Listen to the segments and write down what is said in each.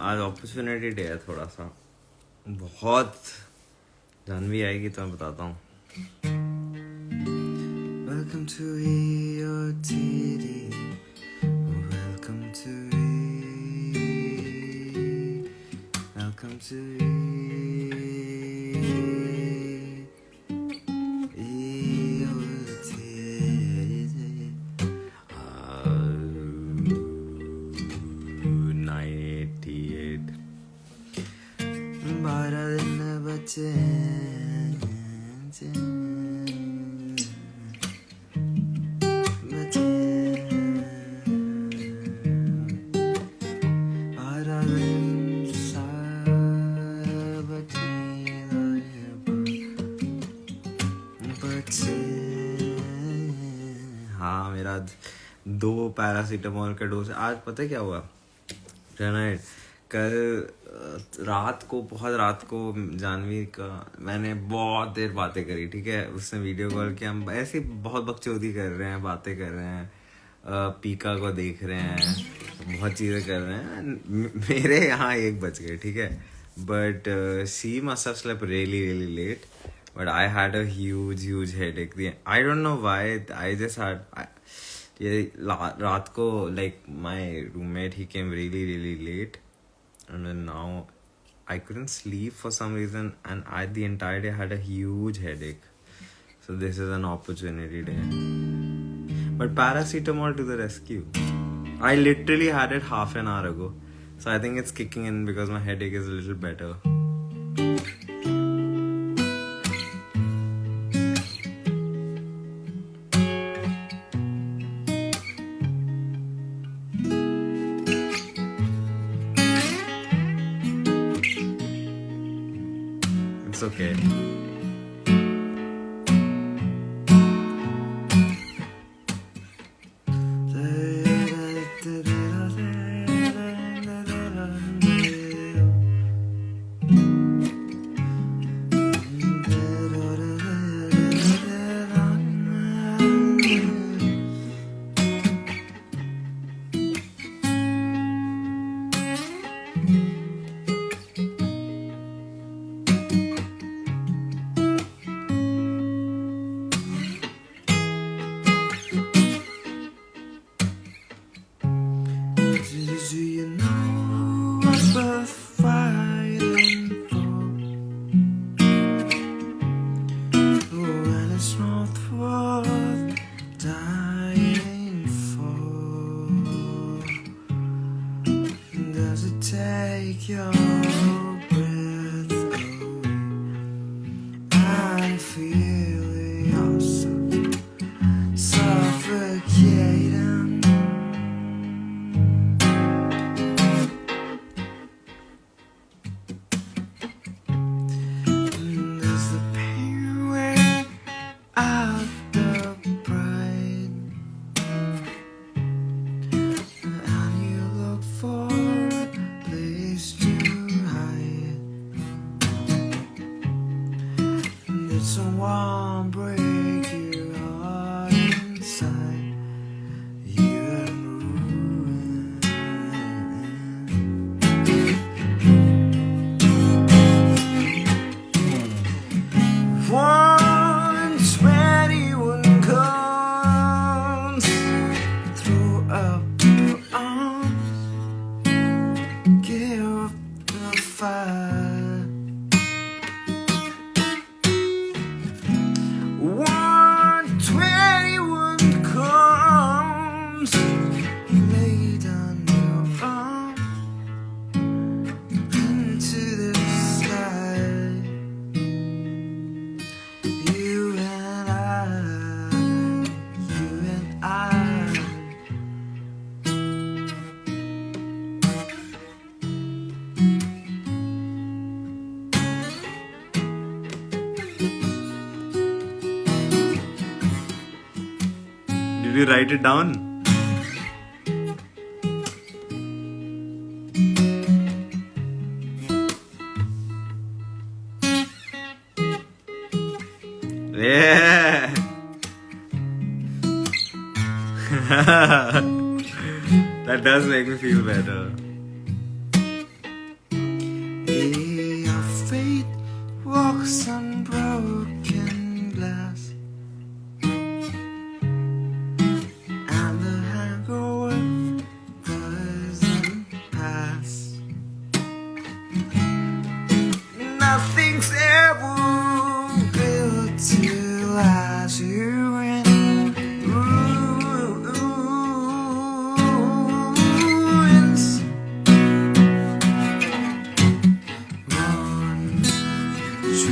आज opportunity day है थोड़ा सा, बहुत। जानवी आएगी तो मैं बताता हूँ। Welcome to EOTD, welcome to welcome to हाँ, मेरा 2 पैरासीटामोल का डोज। आज पता है क्या हुआ टनाइट? कल बहुत रात को जानवी का मैंने बहुत देर बातें करी, ठीक है। उसने वीडियो कॉल किया, हम ऐसे बहुत बकचोदी कर रहे हैं, बातें कर रहे हैं, पीका को देख रहे हैं, बहुत चीज़ें कर रहे हैं। मेरे यहाँ 1 बज गए, ठीक है। But she must have slept really late, but I had a huge headache. I don't know why. I just had रात को, like my roommate, he came really late, and then now I couldn't sleep for some reason, and I the entire day had a huge headache. So this is an opportunity day. But paracetamol to the rescue. I literally had it half an hour ago, so I think it's kicking in because my headache is a little better. It's okay. Take your breath away. I'm feeling awesome, suffocating. There's the pain way out the pride, and you look for someone break your heart inside. You are ruined. 121 cones. Throw up your arms. Give up the fire. 121 comes. Lay down your arms into the sky. You and I. Did you write it down? Yeah. That does make me feel better. some broken glass, and the hangover doesn't pass. Nothing's ever good till as you win. Ruins.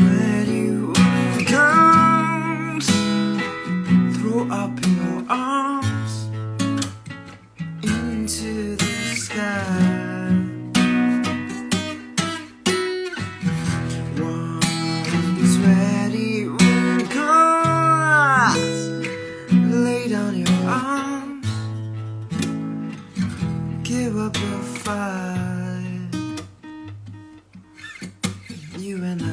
When you comes, throw up your arms into the sky. One's ready, one comes, lay down your arms, give up your fight. You and I.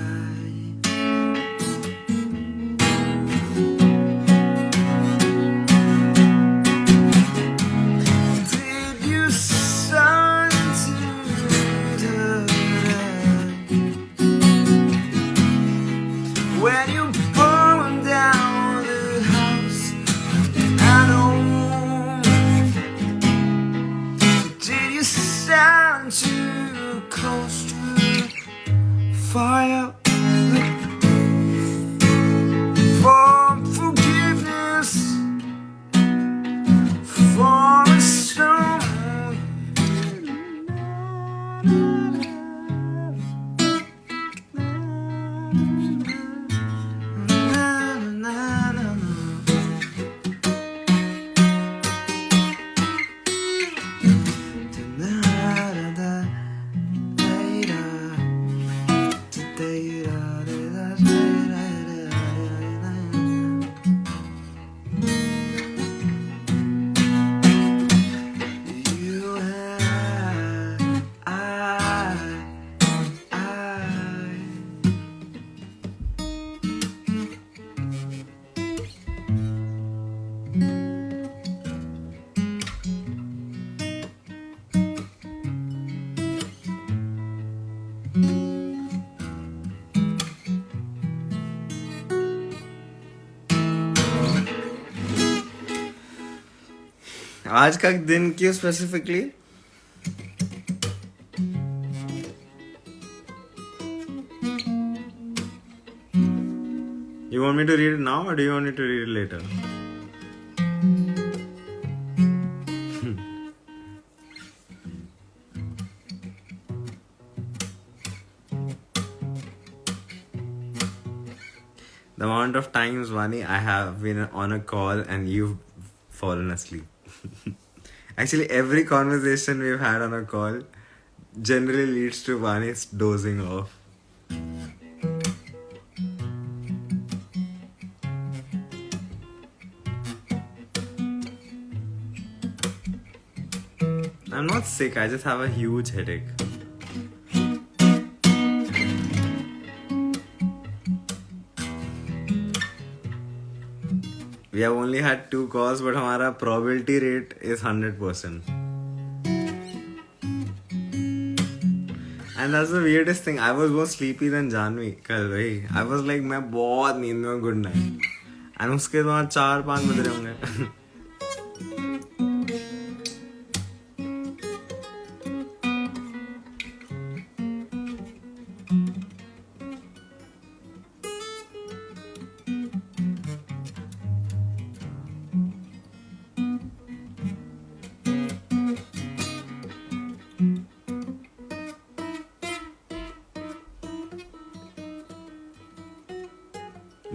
When you burn down the house and home, did you stand too close to fire for forgiveness, for a stone? आज का दिन क्यों specifically? You want me to read it now or do you want me to read it later? The amount of times, Vani, I have been on a call and you've fallen asleep. Actually, every conversation we've had on a call generally leads to Vani's dozing off. I'm not sick, I just have a huge headache. We have only had 2 calls, but our probability rate is 100%. And that's the weirdest thing. I was more sleepy than Janvi. I was like, मैं बहुत नींद में, good night. And उसके बाद 4-5 बज रहे होंगे.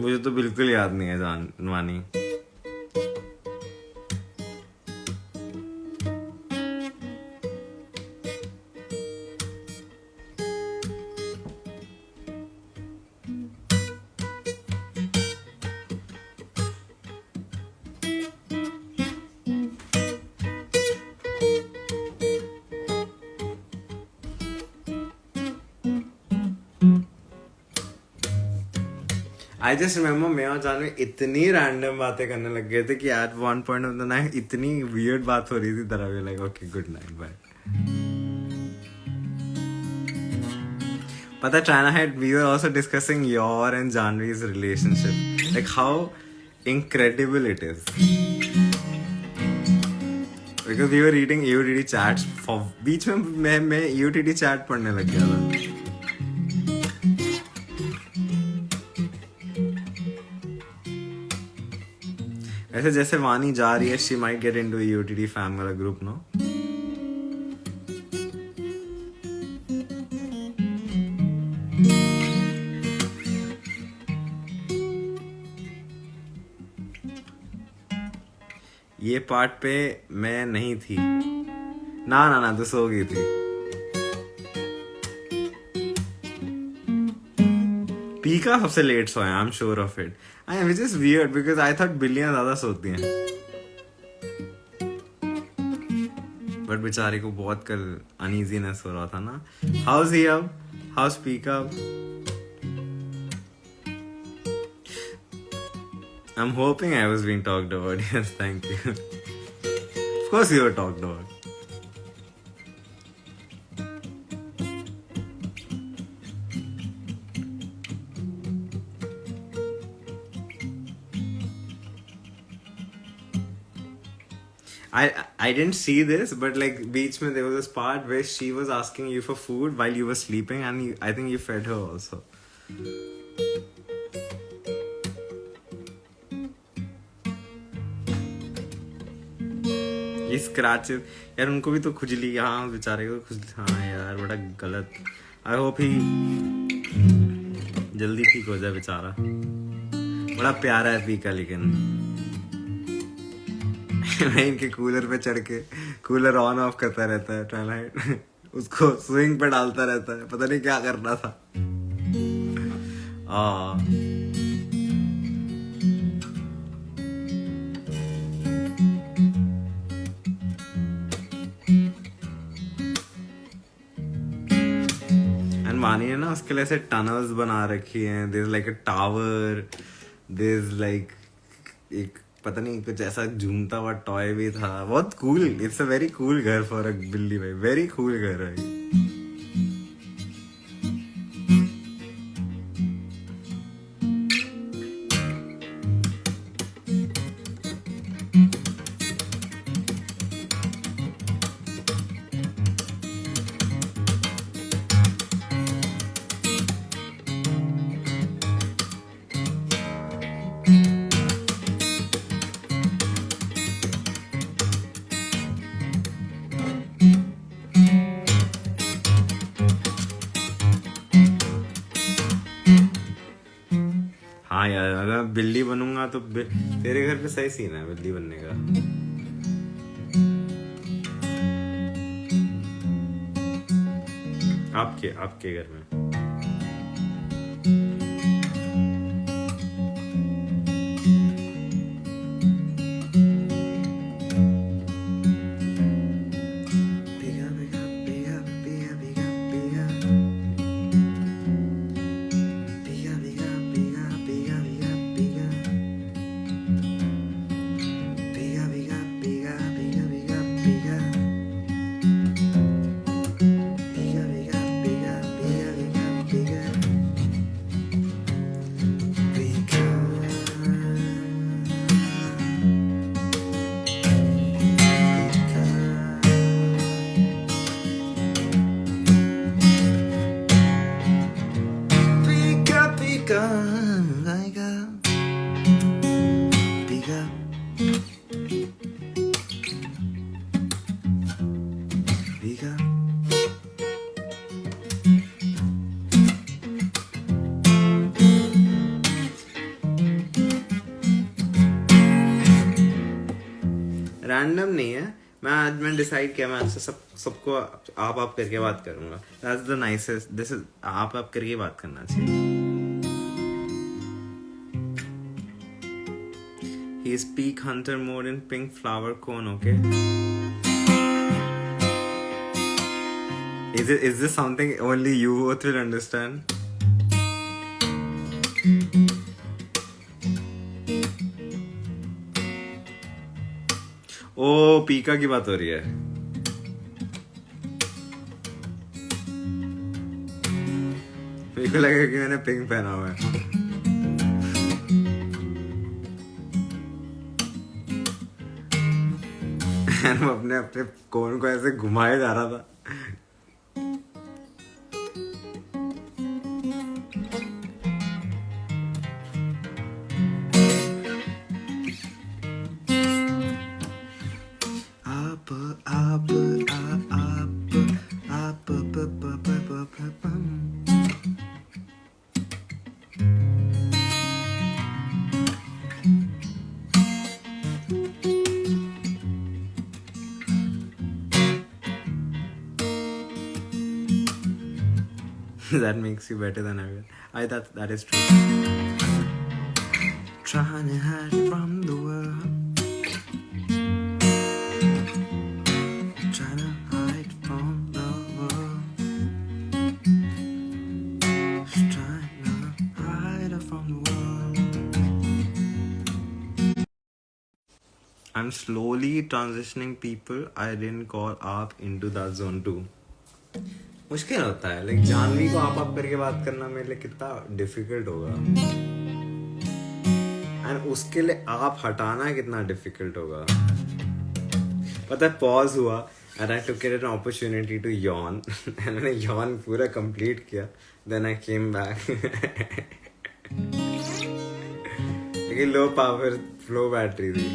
मुझे तो बिल्कुल याद नहीं है जानवानी. I just remember मैं और जानवी इतनी रैंडम बातें करने लग गए थे कि at one point of the night इतनी weird बात हो रही थी तरह भी like okay good night bye. पता है China had we were also discussing your and Janvi's relationship, like how incredible it is. Because we were reading EOTD chats for बीच में मैं EOTD chat पढ़ने लग गया था. ऐसे जैसे वानी जा रही है, she might get into EOTD fan वाला group, no? ये पार्ट पे मैं नहीं थी. ना तो सो गई थी. पीका सबसे लेट सोया, I am sure of it. Which is weird because I thought बिल्लियां ज्यादा सोती हैं. बट बेचारी को बहुत कल अनईजीनेस हो रहा था ना. हाउस ही अब, हाउस पीका. I'm hoping I was being talked about. Yes, thank you. Of course you were talked about. I didn't see this, but like beach mein there was this part where she was asking you for food while you were sleeping, and I think you fed her also. Scratches यार, उनको भी तो खुजली. हाँ बेचारे को खुजली. हाँ यार बड़ा गलत. आई होप ही जल्दी ठीक हो जाए बेचारा. बड़ा प्यारा है पीका. लेकिन मैं इनके कूलर पे चढ़ के कूलर ऑन ऑफ करता रहता है. ट्वाइलाइट उसको स्विंग पे डालता रहता है. पता नहीं क्या करना था. मानी है ना, उसके लिए ऐसे टनल्स बना रखी हैं. There like a tower. There like एक पता नहीं कुछ ऐसा झूमता हुआ टॉय भी था. बहुत cool. It's a very cool घर फॉर अ बिल्ली भाई. वेरी कूल घर है. हाँ यार, अगर मैं बिल्ली बनूंगा तो तेरे घर पे सही सीन है बिल्ली बनने का. आपके घर में रैंडम नहीं है. मैं डिसाइड किया, मैं आपसे सबको आप करके बात करूंगा. That's the nicest. This is आप करके बात करना चाहिए. He is peak Hunter mode in pink flower cone. Okay, is this something only you both will understand? ओ पीका की बात हो रही है. उसको लगेगा कि मैंने पिंक पहना हुआ है। वो अपने अपने कोन को ऐसे घुमाए जा रहा था। That makes you better than I thought that is true. Trying to hide from the world. Trying to hide from the world. Trying to hide from the world. I'm slowly transitioning people I didn't call up into that zone too. मुश्किल होता है, like Janvi को आप करके बात करना मेरे लिए कितना डिफिकल्ट होगा, एंड उसके लिए आप हटाना कितना डिफिकल्ट होगा। पता है पॉज हुआ and I took it an opportunity to yawn and मैंने यॉन पूरा कंप्लीट किया, देन आई केम बैक। लेकिन लो पावर फ्लो बैटरी थी।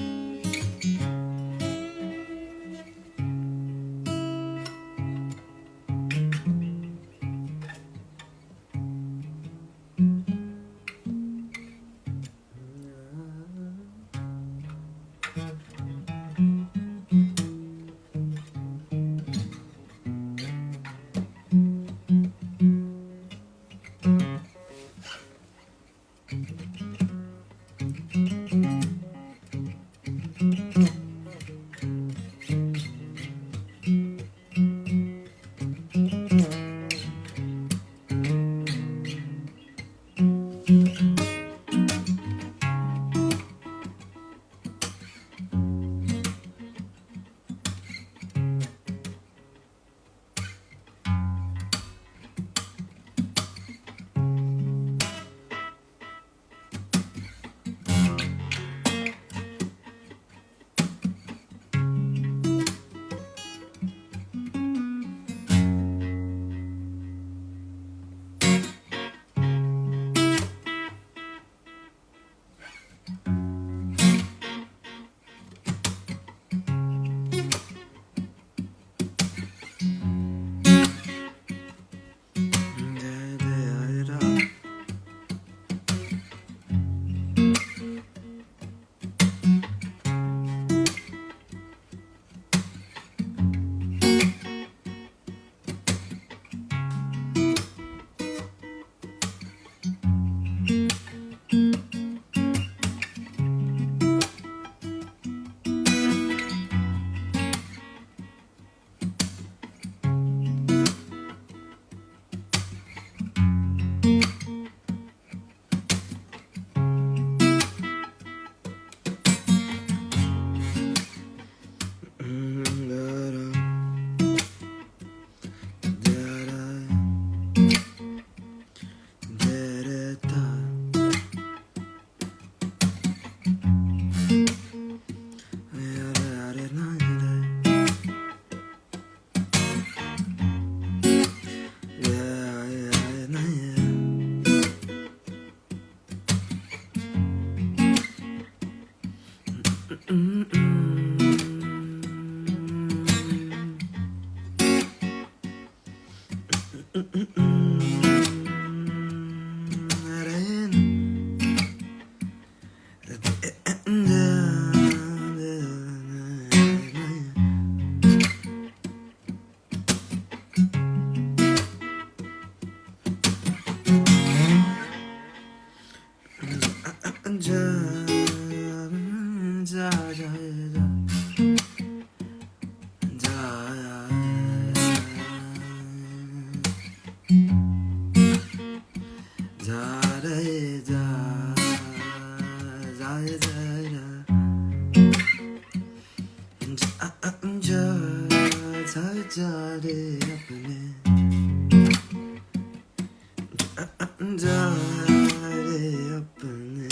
रे अपने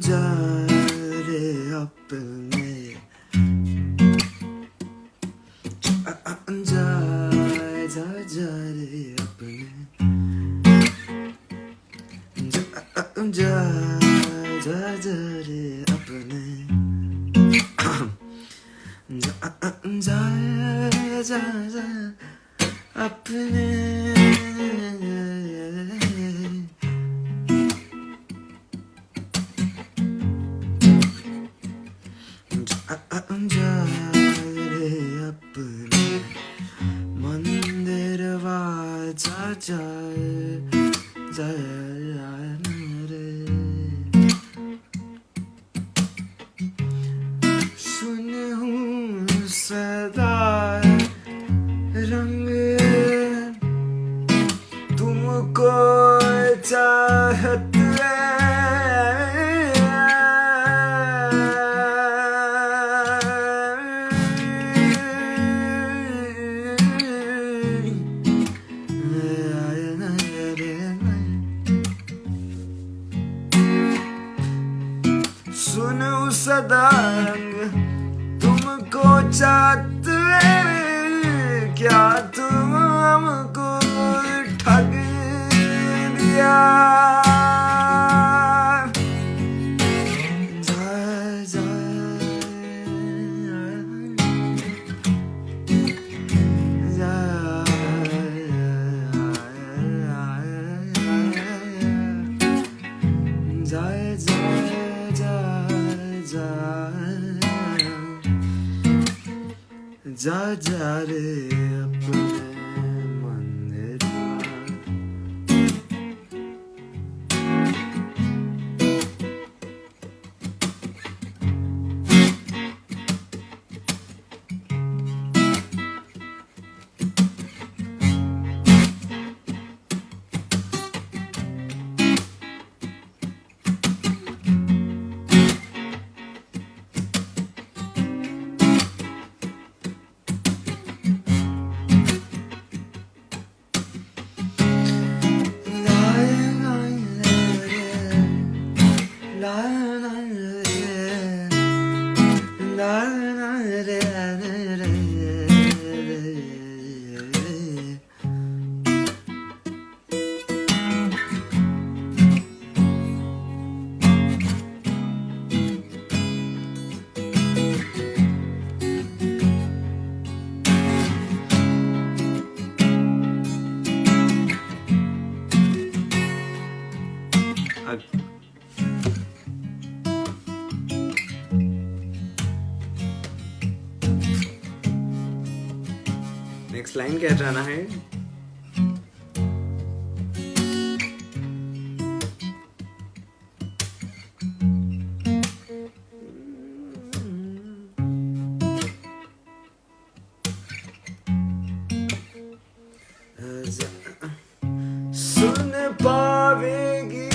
जा रे अपने जा जा जा रे अपने जा जा जा रे अपने जा जा जा अपने जा रे अपने मंदिरवा जा जा जा रे सुन हूँ सदा रंग तुमको चाहत सुनो सदा रंग तुमको चाहते क्या तुम हमको ठग दिया जा जा जा जा जा जा रे अपने मंदिर नेक्स्ट लाइन क्या जाना है सुन पावेगी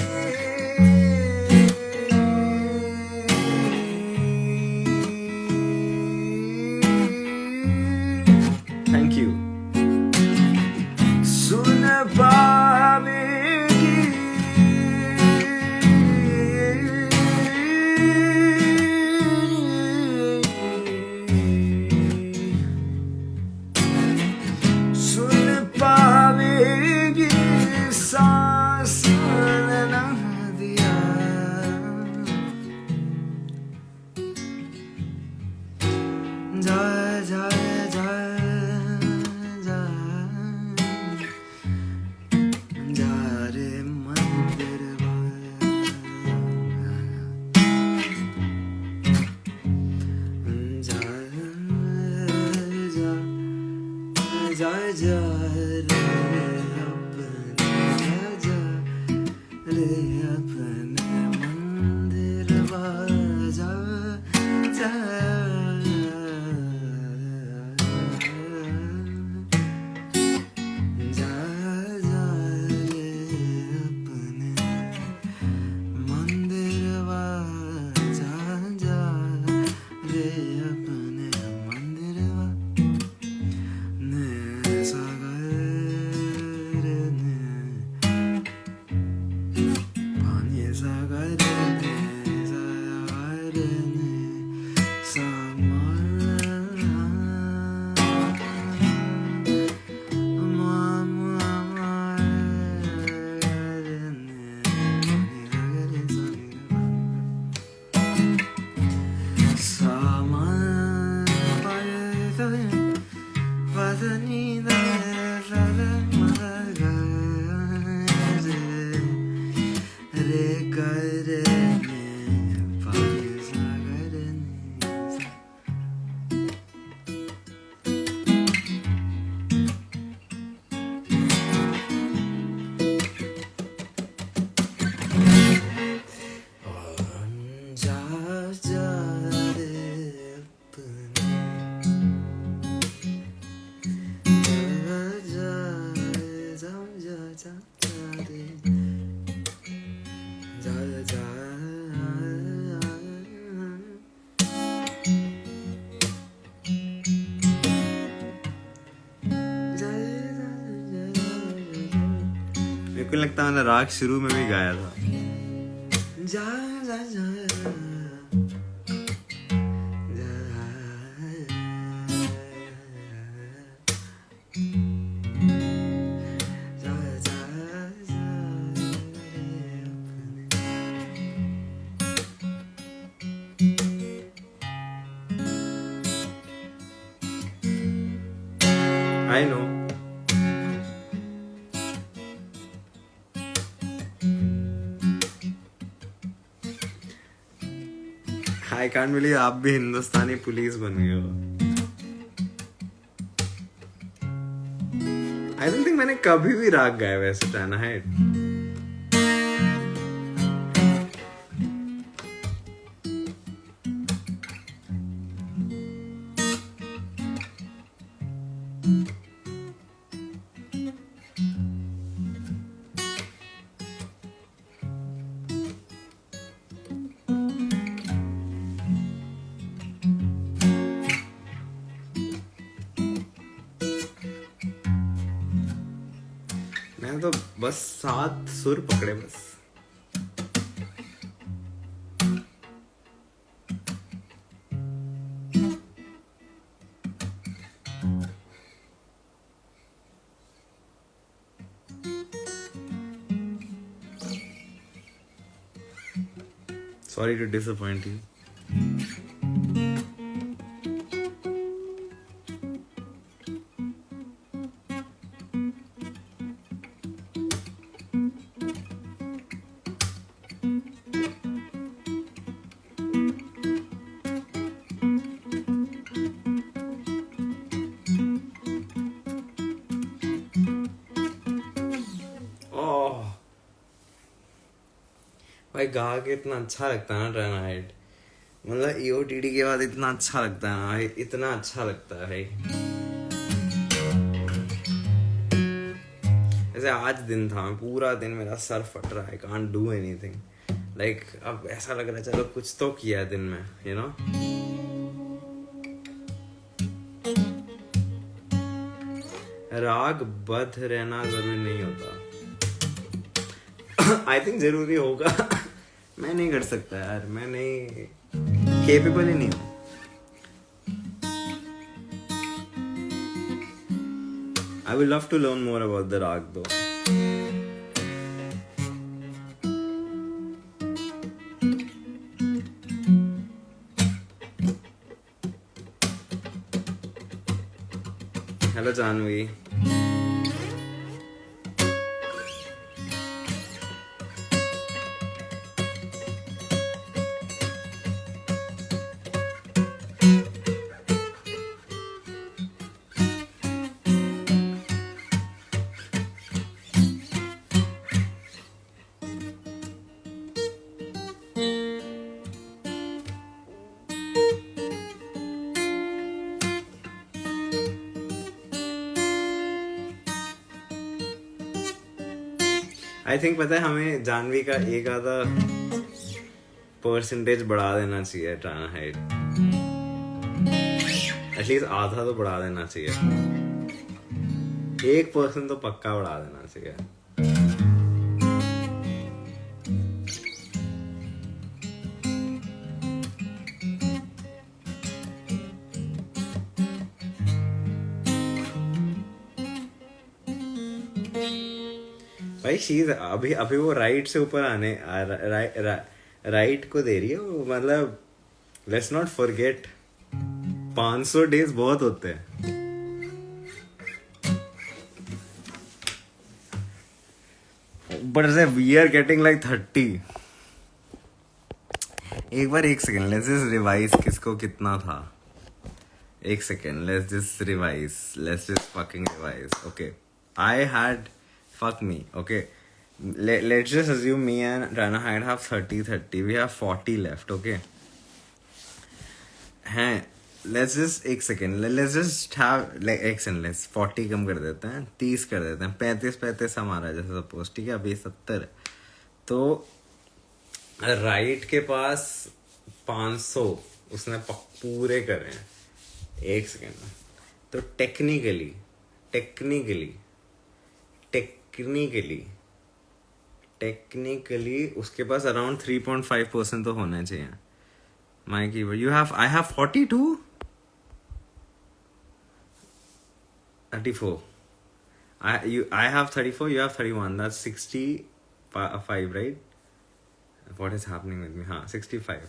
थैंक यू सुन पावेगी सुन पावेगी मेरे को लगता है मैंने राग शुरू में भी गाया था. जा जा जा I know. I can't believe आप भी हिंदुस्तानी पुलिस बन गए हो. I don't think मैंने कभी भी राग गाया वैसे टाना है. मैं तो बस 7 सुर पकड़े बस. Sorry to disappoint you. भाई गा के इतना अच्छा लगता है ना ट्राना हाइट. मतलब EOTD के बाद इतना अच्छा लगता है ना भाई. इतना अच्छा लगता है भाई. ऐसे आज दिन था, पूरा दिन मेरा सर फट रहा है. Can't do anything. लाइक अब ऐसा लग रहा है चलो कुछ तो किया दिन में, यू नो. राग बद्ध रहना जरूरी नहीं होता. आई थिंक जरूरी होगा. मैं नहीं कर सकता यार. मैं नहीं केपेबल ही नहीं हूँ. I would love to learn more about the rag though. Hello Janvi. I think पता है हमें जानवी का एक आधा परसेंटेज बढ़ा देना चाहिए ट्राना हाइट. एटलीस्ट आधा तो बढ़ा देना चाहिए. 1% तो पक्का बढ़ा देना चाहिए. भाई शीज अभी वो राइट से ऊपर आने राइट को दे रही है वो. मतलब लेट्स नॉट फॉरगेट 500 डेज बहुत होते हैं. But we are getting like 30. एक सेकेंड लेट्स जस्ट रिवाइज किसको कितना था. एक second let's just revise. Let's just fucking revise. Okay I had fuck me. Okay, let's just assume me and Rana have 30. We have 40 left. Okay, हैं let's just एक second, let's just have like x and less 40 कम कर देते हैं, 30 कर देते हैं, 35 हमारा जैसे सपोज, ठीक है, अभी 70। तो राइट के पास 500 उसने पूरे करे हैं। एक सेकेंड, तो टेक्निकली उसके पास अराउंड 3.5% तो होना चाहिए। माई keyword I have 42 34 I have 34, you have 31, that's 65, right? What is happening with me? हाँ 65।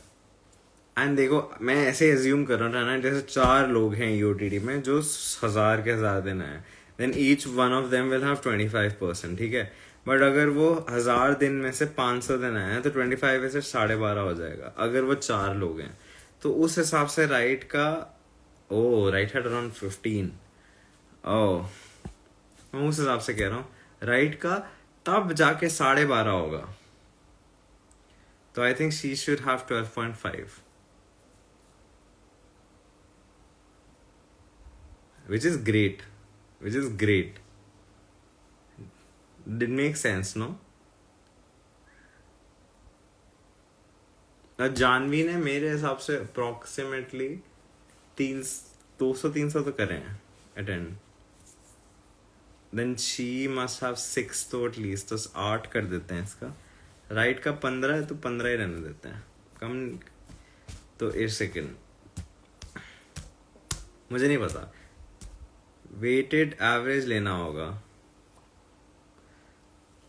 एंड देखो मैं ऐसे एज्यूम कर रहा था ना, जैसे 4 लोग हैं यूटीडी में जो 1000 के 1000 दिन आए, then each one of them will have 25%, ठीक है। बट अगर वो 1000 दिन में से 500 दिन आए हैं तो 25 में से 12.5 हो जाएगा अगर वो 4 लोग हैं। तो उस हिसाब से राइट का राइट हैड अराउंड 15। मैं उस हिसाब से कह रहा हूँ राइट का तब जाके 12.5 होगा। तो I think she should have 12.5, which is great. Did make sense, no? Janvi ने मेरे हिसाब से अप्रोक्सीमेटली 200-300 तो करे हैं attend. Then she must have 6 तो एटलीस्ट, तो 8 कर देते हैं इसका। राइट का 15 है तो 15 ही रहने देते हैं, कम। तो 1 सेकेंड, मुझे नहीं पता, वेटेड एवरेज लेना होगा।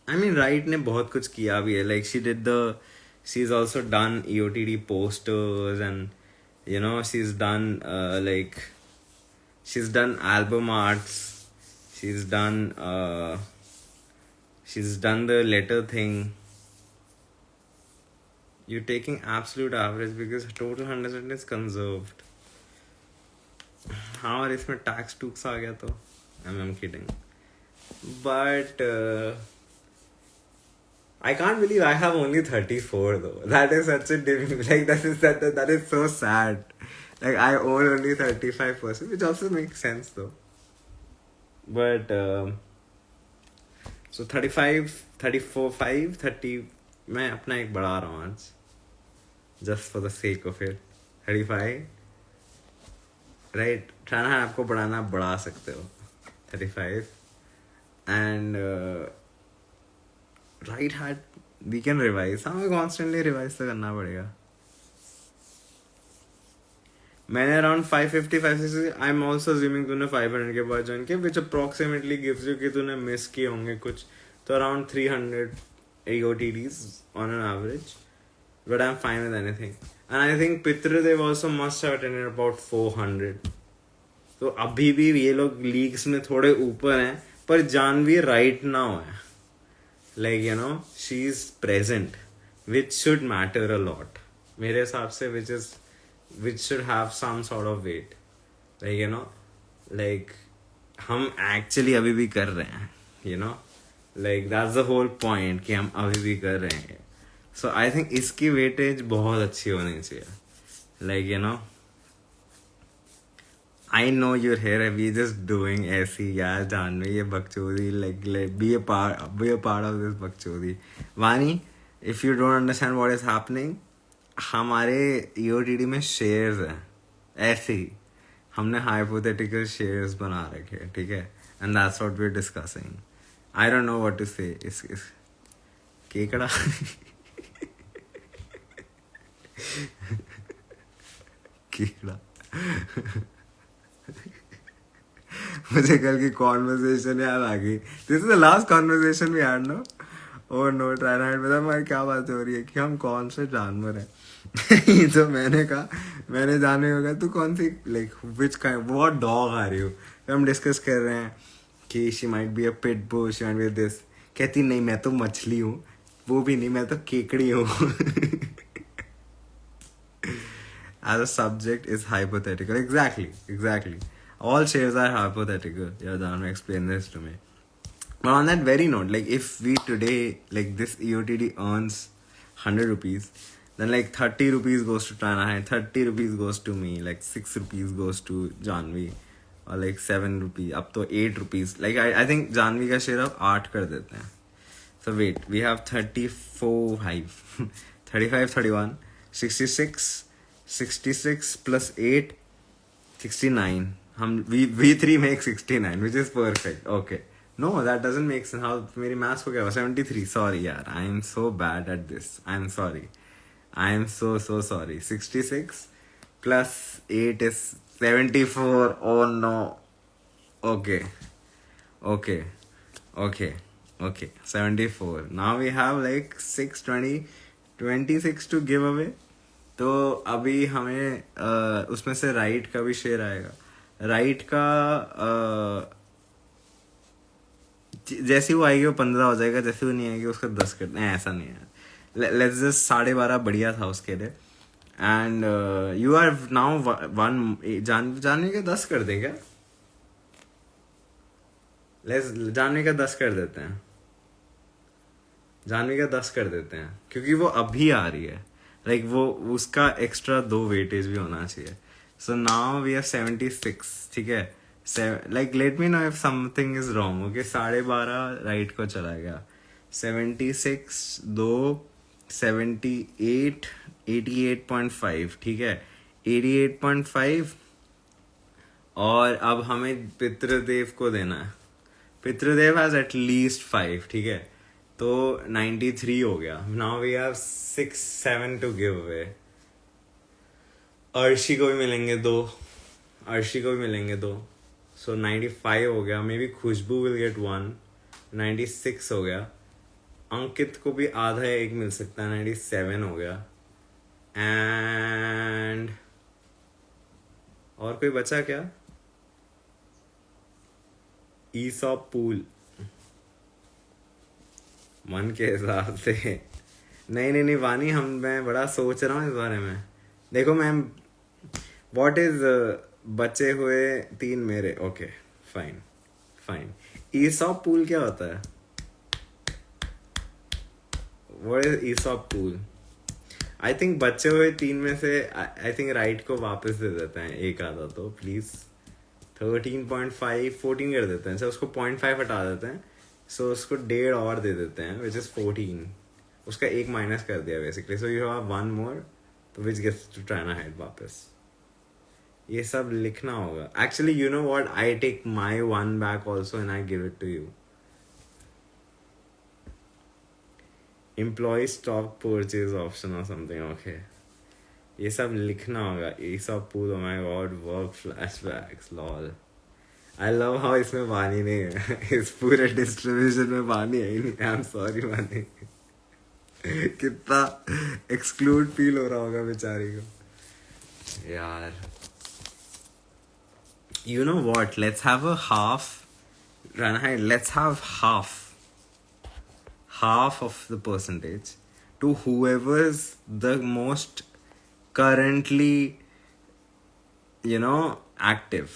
आई मीन राइट ने बहुत कुछ किया भी है, like she is also done EOTD posters and you know she's done like she's done album arts, she's done the letter thing. You're taking absolute average because total 100 is conserved. हाँ, और इसमें tax टूक्स आ गया तो I'm kidding. But I can't believe I have only 34 though. That is such a like that is so sad. Like I own only 35%, which also makes sense though. But so 35, 34, 5, 30 मैं अपना एक बढ़ा रहा हूँ आज, just for the sake of it. 35, right? चाहना है आपको बढ़ाना, बढ़ा सकते हो 35, and right head we can revise. हमें कॉन्स्टेंटली रिवाइज तो करना पड़ेगा। मैंने around 550 560, I am also assuming तूने 500 के बाद ज्वाइन किया, विच अप्रोक्सीमेटली गिव्स यू कि तूने मिस किए होंगे कुछ, तो around 300 AOTDs on an average. But I am fine with anything, and I think Pitridev also must have attended about 400। तो अभी भी ये लोग लीग्स में थोड़े ऊपर हैं, पर जानवी राइट नाउ है, like you know she's present, which should matter a lot मेरे हिसाब से, which should have some sort of weight, like you know like हम actually अभी भी कर रहे हैं, you know like that's the whole point कि हम अभी भी कर रहे हैं। So I think इसकी weightage बहुत अच्छी होनी चाहिए, like you know I know you're here, we just doing ऐसी यार जानवी ये बकचोदी, like be a part of this बकचोदी। वानी, if you don't understand what is happening, हमारे EOTD में shares हैं, ऐसे ही हमने hypothetical shares बना रखे हैं, ठीक है, and that's what we're discussing. I don't know what to say. इस केकड़ा केकड़ा मुझे कल की कॉन्वर्सेशन याद आ गई। This is the last conversation we had, no? Oh no, ट्राइनाइट में हमारी क्या बात हो रही है कि हम कौन से जानवर हैं। तो मैंने कहा, मैंने जाने होगा तू कौन सी like which kind what dog आ रही हो। तो हम डिस्कस कर रहे हैं कि she might be a pit bull, she might be this. कहती नहीं मैं तो मछली हूँ, वो भी नहीं, मैं तो केकड़ी हूँ। As a subject is hypothetical. Exactly. All shares are hypothetical. You're done to explain this to me. But on that very note, like if we today, like this EOTD earns 100 rupees, then like 30 rupees goes to Trana Height, 30 rupees goes to me, like 6 rupees goes to Janvi, और like 7 rupees, अब तो 8 rupees, like I think Janvi का share अब 8 कर देते हैं. So wait, we have 34 5 35 31 66 66 plus 8 69. We three make 69, which is perfect. Okay. No, that doesn't make sense. How मेरी maths को क्या हुआ? 73. Sorry यार, I am so bad at this. I am sorry. I am so sorry. 66 plus 8 is 74. Oh no. Okay. 74. Now we have like 26 to give away. तो अभी हमें उसमें से राइट का भी शेयर आएगा. राइट का जैसे वो आएगी वो 15 हो जाएगा, जैसे वो नहीं आएगी उसका 10 कर नहीं, ऐसा नहीं है. लेट्स जस्ट 12.5 बढ़िया था उसके लिए. एंड यू आर नाउ 1 जानने का 10 कर दें क्या? लेट्स जानने का 10 कर देते हैं. जानवी का 10 कर देते हैं क्योंकि वो अभी आ रही है. लाइक वो उसका एक्स्ट्रा 2 वेटेज भी होना चाहिए. So now we have 76. ठीक है. Like let me know if something is wrong. Okay 12.5 right को चला गया. 76 2 78 88.5. ठीक है 88.5. और अब हमें पितृदेव को देना है. Pitridev has at least 5. ठीक है तो 93 हो गया. Now we have 6-7 to give away. Arshi को भी मिलेंगे 2. सो 95 हो गया. Maybe Khushboo will get 1. 96 हो गया. अंकित को भी आधा 1 मिल सकता है. 97 हो गया. एंड और कोई बचा क्या? ईसॉप पूल मन के हिसाब से. नहीं वानी मैं बड़ा सोच रहा हूँ इस बारे में. देखो मैम व्हाट इज बचे हुए 3 मेरे. Okay fine. ईसॉप पूल क्या होता है? What is ESOP pool? I think बचे हुए 3 में से आई थिंक राइट को वापस दे देते हैं एक आधा. तो प्लीज 13.5 14 कर देते हैं. उसको 0.5 हटा देते हैं. सो उसको 1.5 और दे देते हैं विच इज 14. उसका 1 माइनस कर दिया basically. So you have 1 more तो विच गेट्स टू ट्राना हाइट वापस. ये सब लिखना होगा. Actually you know what, I take my 1 back also and I give it to you. Employ stock purchase option और समथिंग. ओके ये सब लिखना होगा. ये सब पूरा my god work flashbacks lol. I love how इसमें वानी नहीं है. इस पूरे डिस्ट्रीब्यूशन में वानी है ही नहीं. आई एम सॉरी वानी. कितना एक्सक्लूड फील हो रहा होगा बेचारी को यार. You know what, let's have a half. Let's have half of the percentage to whoever's the most currently active.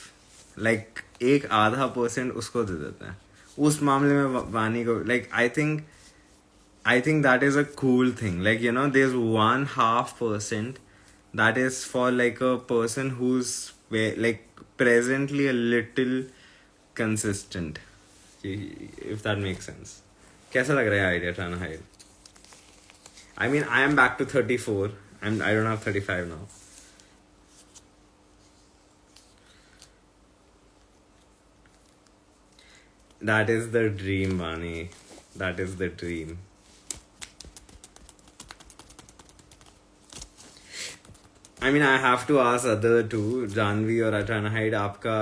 like एक आधा % उसको दे देते हैं. उस मामले में वानी को I think that is a cool thing. There's 1/2% that is for like a person who's like presently a little consistent, if that makes sense. कैसा लग रहा है आइडिया ट्राना हाइट? I mean, I am back to 34 and I don't have 35 now. That is the dream, Vani. That is the dream. I mean, I have to ask other two, Janvi और Trana Hyde, आपका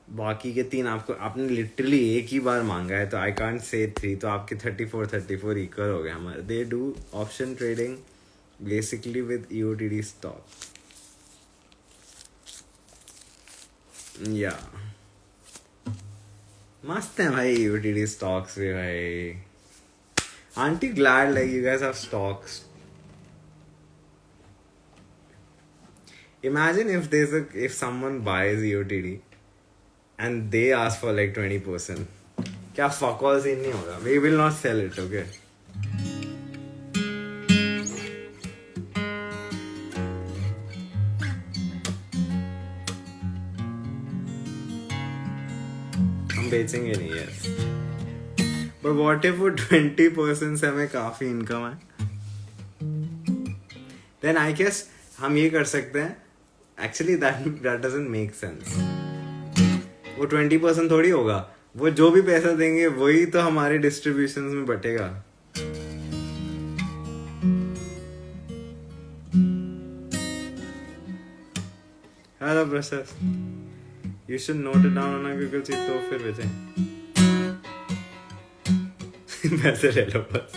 बाकी के 3 आपने literally एक ही बार मांगा है तो I can't say 3. तो आपके 34 इक्वल हो गए हमारे. They do option trading basically with EOTD stock. या मस्त है भाई EOTD स्टॉक्स भी भाई. Aunty glad like you guys have stocks. Imagine if someone buys EOTD and they ask for like 20%. क्या fuck all scene नहीं होगा. We will not sell it, okay? बेचेंगे नहीं यस, बट व्हाट इफ वो 20% से हमें काफी इनकम है, देन आई गेस हम ये कर सकते हैं. Actually that doesn't make sense. वो 20% थोड़ी होगा, वो जो भी पैसा देंगे वही तो हमारे डिस्ट्रीब्यूशन में बटेगा. Hello process, you should note it down on Google sheet, तो फिर बेचें. पैसे ले लो बस.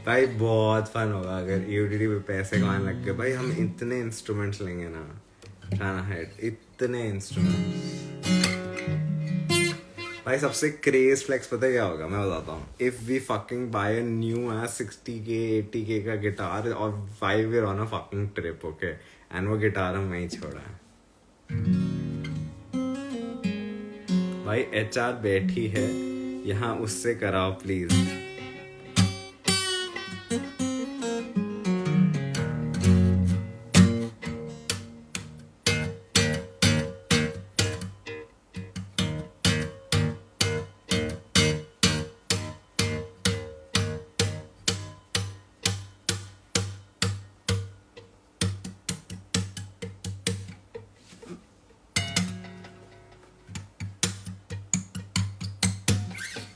भाई बहुत फन होगा अगर यूटीडी पे पैसे कमाने लग गए. भाई हम इतने इंस्ट्रूमेंट्स लेंगे ना, जाना है इतने इंस्ट्रूमेंट्स. भाई सबसे क्रेज फ्लेक्स पता है क्या होगा, मैं बताता हूँ. If we fucking buy a new 60K 80K का गिटार और 5 year on a fucking trip, okay, and वो गिटार हम वहीं छोड़ा है. भाई HR बैठी है यहाँ, उससे कराओ प्लीज.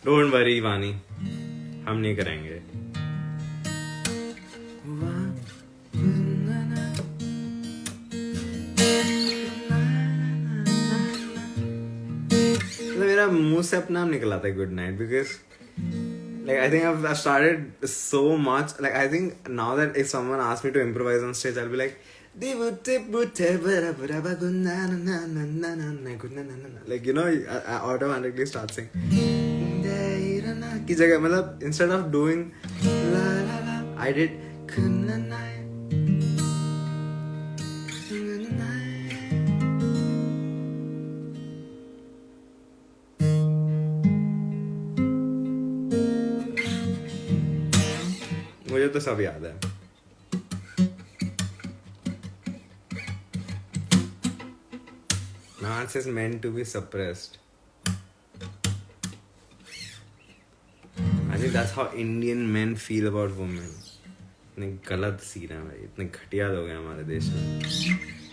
डोंट वरी वानी, हम नहीं करेंगे. मेरा मुंह से अपना नाम निकला था good night, because like I think I've started so much, like I think now that if someone asks me to improvise on stage, I'll be like like you know, I automatically start singing की जगह, मतलब instead of doing la la la, I did मुझे तो सब याद है. Narcs is meant to be suppressed. I think that's how Indian men feel about women. इतने गलत सीन है भाई, इतने घटिया लोग हैं हमारे देश में.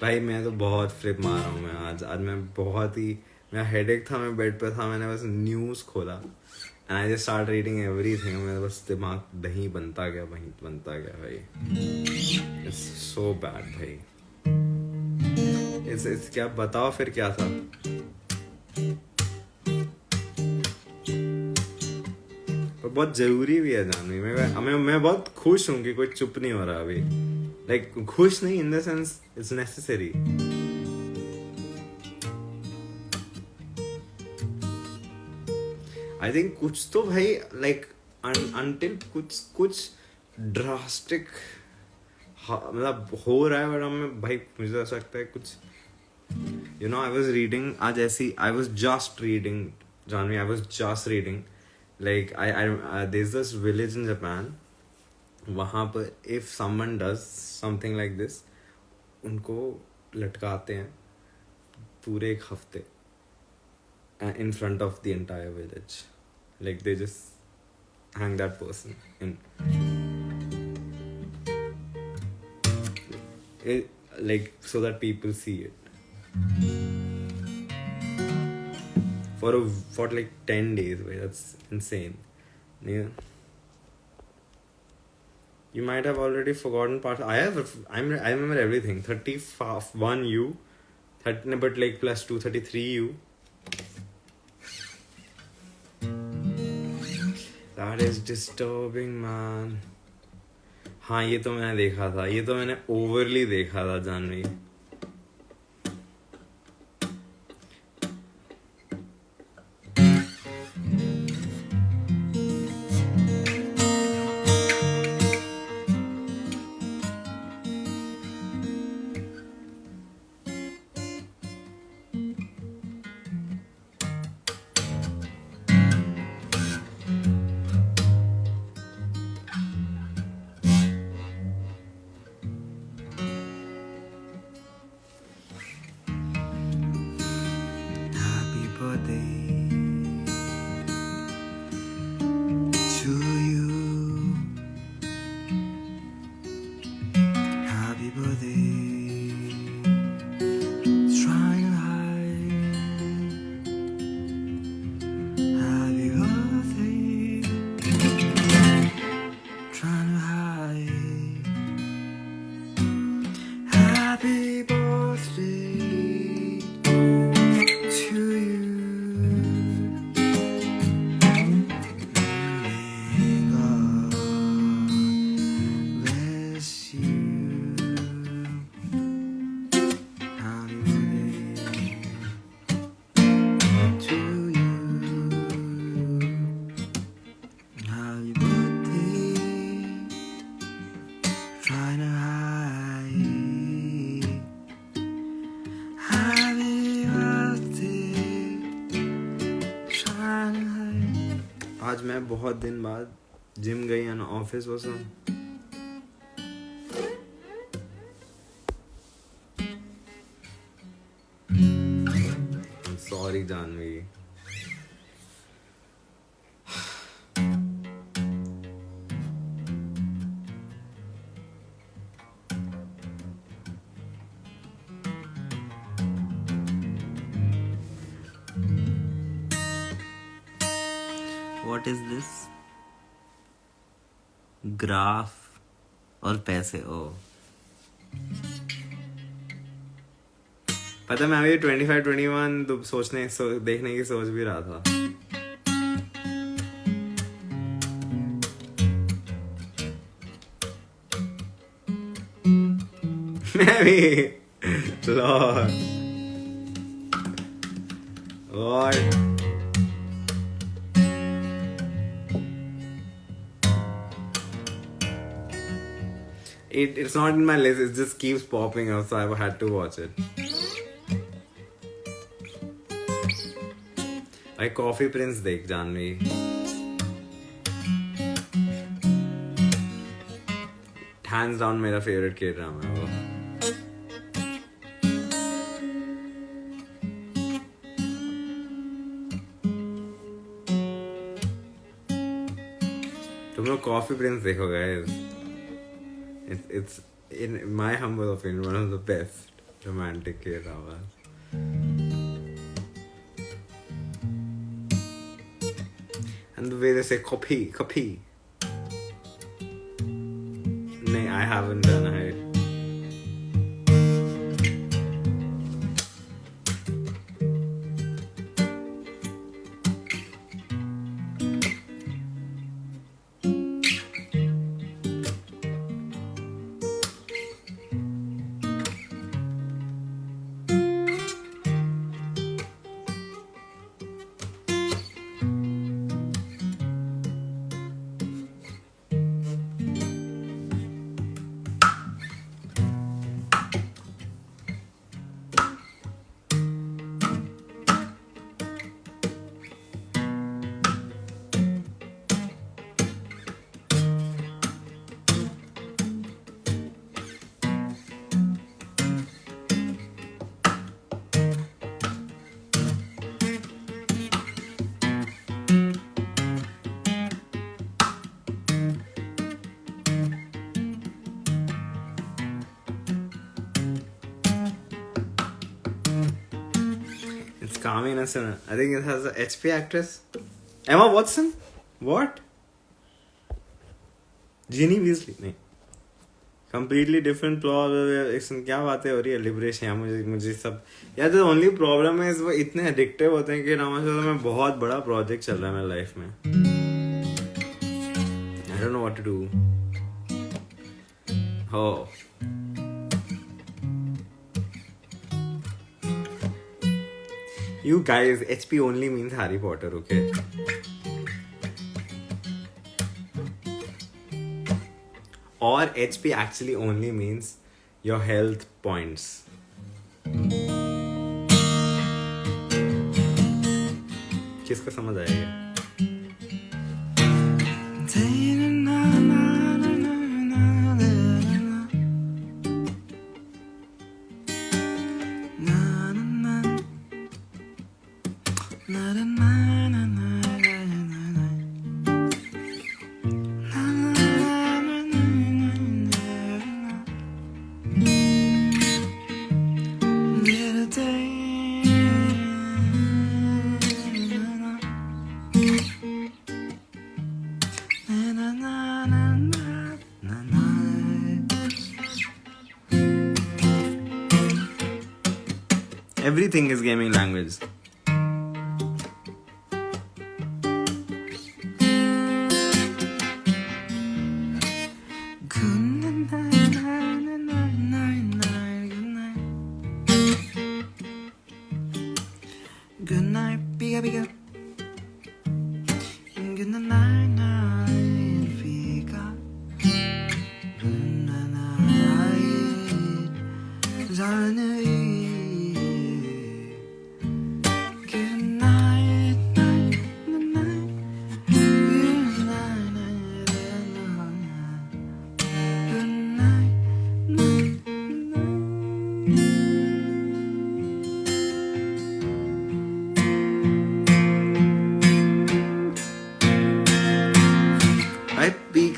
भाई मैं तो बहुत फ्लिप मार रहा हूँ. मैं आज मैं बहुत ही, मेरा हेडेक था, मैं बेड पे था, मैंने बस न्यूज़ खोला and I just started reading everything. मेरा बस दिमाग दही बनता गया भाई. It's so bad भाई. It's क्या बताओ फिर क्या था. पर बहुत जरूरी भी है जानवी. मैं बहुत खुश हूँ कि कोई चुप नहीं हो रहा अभी. Like खुश नहीं in the sense it's necessary. I think कुछ तो भाई like until कुछ drastic मतलब हो रहा है. बट हमें भाई मुझे ऐसा लगता है कुछ, you know, I was reading आज ऐसी, I was just reading Janvi, I was just reading like I there's this village in Japan, वहाँ पर if someone does something like this, उनको लटकाते हैं पूरे एक हफ्ते in front of the entire village. Like they just hang that person in it, like so that people see it for like 10 days. Right? That's insane. Yeah. You might have already forgotten parts. I remember everything. 31 U, 30, but like plus 2, 33 U. That is disturbing, man. हाँ ये तो मैंने देखा था, ये तो मैंने overly देखा था जानवी. आज मैं बहुत दिन बाद जिम गई and office was on. Sorry Janvi. What is this? Graph और पैसे. ओ पता है, मैं अभी 25-21 देखने की सोच भी रहा था. मैं भी Lord It's not in my list, it just keeps popping up, so I've had to watch it. भाई कॉफी प्रिंस देख जानवी. Hands down मेरा फेवरेट के ड्रामा है वो. तुम लोग कॉफी प्रिंस देखो guys. It's in my humble opinion one of the best romantic K-dramas. And the way they say copy. Nay, I haven't done it. Kamina Sinha. I think it has a HP actress. Emma Watson? What? Ginny Weasley? नहीं. Completely different plot. इसमें क्या बातें हो रही है? Liberation. मुझे सब. यार the only problem is वो इतने addictive होते हैं कि रामाशा में बहुत बड़ा project चल रहा है मेरी life में. I don't know what to do. Oh. You guys, HP only means Harry Potter, okay? Or HP actually only means your health points. किसको समझ आएगा? Everything is gaming language. Good night, biga biga. Good night, night, biga. Good night, zane. Good night, night, night.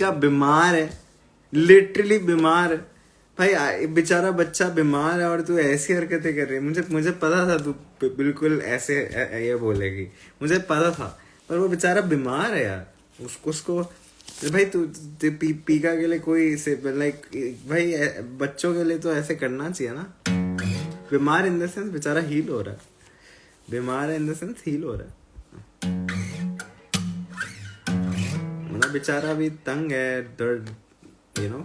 पीका बीमार है, literally बीमार है भाई। बेचारा बच्चा बीमार है और तू ऐसी हरकतें कर रही है। मुझे पता था तू बिल्कुल ऐसे ये बोलेगी, मुझे पता था, पर वो बेचारा बीमार है यार। उसको भाई तू पीका के लिए कोई से लाइक भाई बच्चों के लिए तो ऐसे करना चाहिए ना। बीमार इन द सेंस बेचारा हील हो रहा है, बीमार है इन द सेंस हील हो रहा है। मतलब बेचारा भी तंग है, दर्द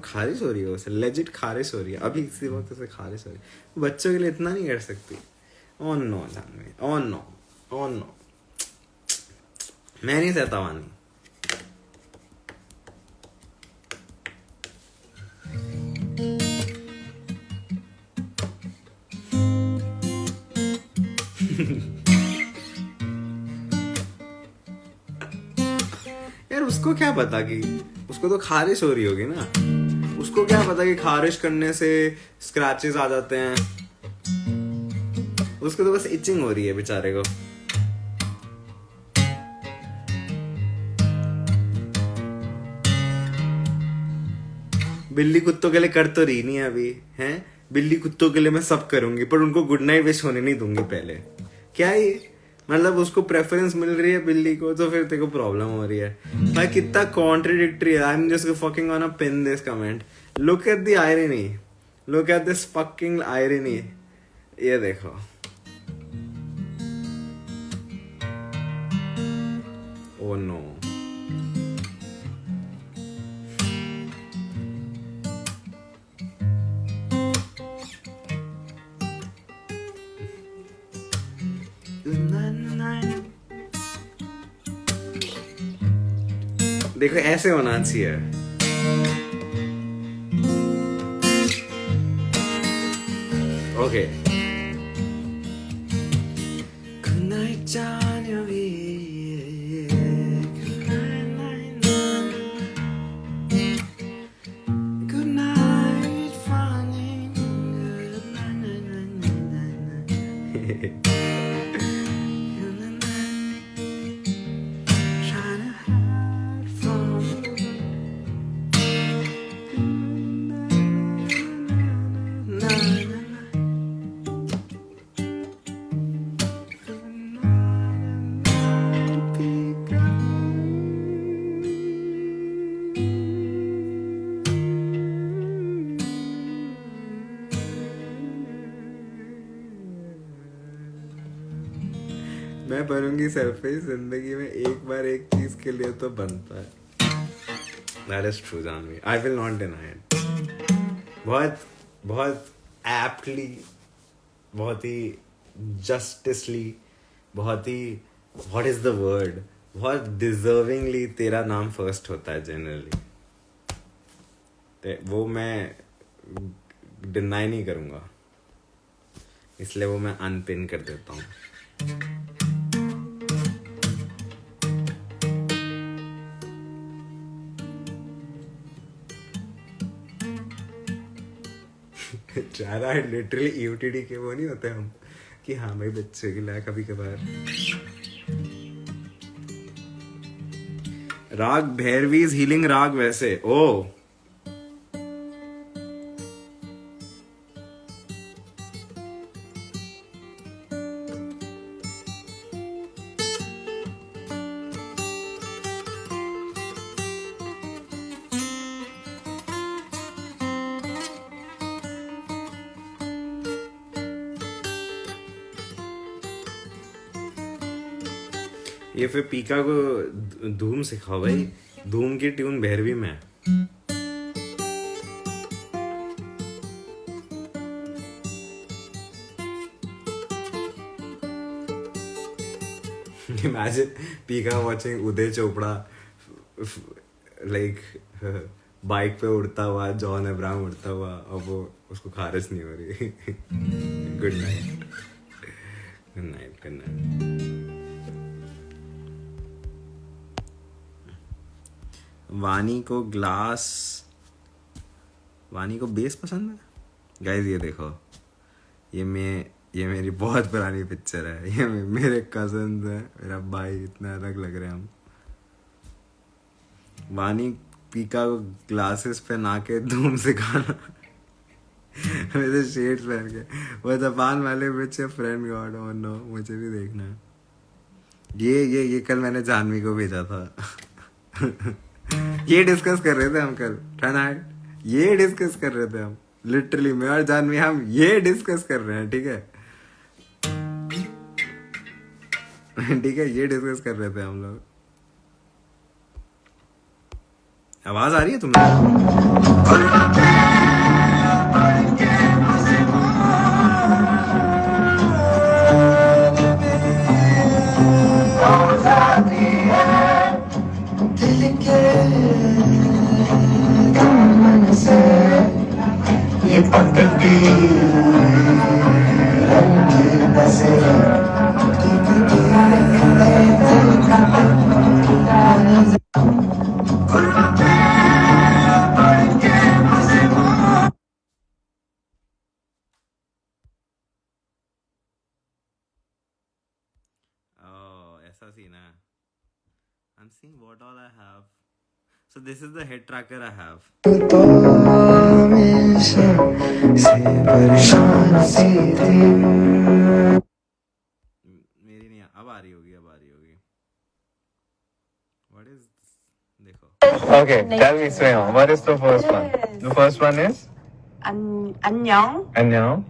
खारिश हो रही है उसे, लेजिट खारिश हो रही है अभी इसी वक्त उसे खारिश हो रही है। बच्चों के लिए इतना नहीं कर सकती। Oh no Janvi, oh no, oh no, मैं नहीं सहता वानी। यार उसको क्या पता कि उसको तो खारिश हो रही होगी ना, उसको क्या पता कि खारिश करने से स्क्रैचेस आ जाते हैं। उसको तो बस इचिंग हो रही है बेचारे को। बिल्ली कुत्तों के लिए कर तो रही नहीं है अभी, हैं? बिल्ली कुत्तों के लिए मैं सब करूंगी, पर उनको गुड नाइट विश होने नहीं दूंगी पहले। क्या ये मतलब उसको प्रेफरेंस मिल रही है बिल्ली को, तो फिर तेरे को प्रॉब्लम हो रही है भाई। कितना कॉन्ट्रडिक्टरी है। I am just fucking on a pin this comment. Look at the irony, look at this fucking irony. ये देखो, ओ नो, देखो ऐसे होना चाहिए। Okay, good night January, good night Fanny, good night. मैं बनूंगी सेल्फिश जिंदगी में एक बार, एक चीज के लिए तो बनता है। That is true Janvi, I will not deny it। बहुत एप्टली, बहुत ही जस्टिसली, बहुत ही व्हाट इज द वर्ड, बहुत डिजर्विंगली तेरा नाम फर्स्ट होता है जनरली। वो मैं डिनाई नहीं करूंगा, इसलिए वो मैं अनपिन कर देता हूँ। ज्यादा लिटरली यूटीडी के वो नहीं होते हम कि हाँ भाई बच्चे के लिए कभी कभार। राग भैरवी इज हीलिंग राग वैसे। ओ ये फिर पीका को धूम सिखाओ भाई, धूम की ट्यून भैरवी में। Imagine पीका watching Uday Chopra like bike पे उड़ता हुआ, जॉन अब्राहम उड़ता हुआ, अब वो उसको खारिश नहीं हो रही। Good night, good night, good night. वानी को बेस पसंद है गाइस। ये देखो, ये मेरी बहुत पुरानी पिक्चर है। ये मेरे कजन्स है, मेरा भाई, इतना अलग लग रहे हैं हम। वानी पीका को ग्लासेस पहना के धूम सिखाना मेरे शेड्स पहन के वो जापान वाले विच फ्रेंड गॉड ओ नो मुझे भी देखना है ये कल मैंने जानवी को भेजा था ये डिस्कस कर रहे थे हम कल टर्नाइट ये डिस्कस कर रहे थे हम लिटरली मैं और जानवी हम ये डिस्कस कर रहे हैं ठीक है ठीक है ये डिस्कस कर रहे थे हम लोग आवाज आ रही है तुम्हें ऐसा सीन है I'm seeing what all I have. So this is the head tracker I have. मेरी नहीं अब आ रही होगी What is this? देखो. Okay, tell me Swayo, what is the first one? The first one is 안녕. 안녕.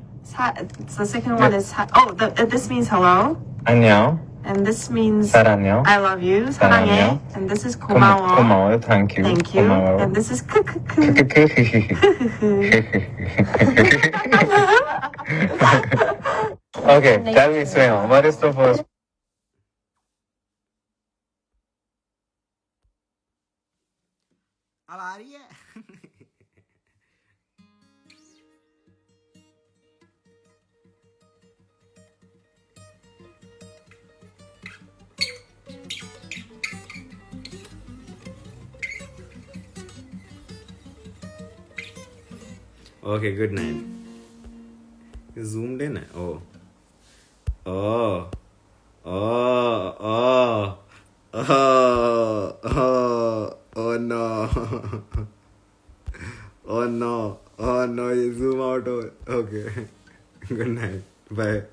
The second one is this means hello, 안녕. and this means 사랑해요. I love you. 사랑해요. 사랑해. And this is 고마워. 고마워요. Thank you. Thank you. 고마워요. And this is 크크크. Okay, tell me Swayo, what is the first? अब आ रही है Okay, good night. You zoomed in. Oh no. Oh no, you zoom out. Okay. Good night. Bye.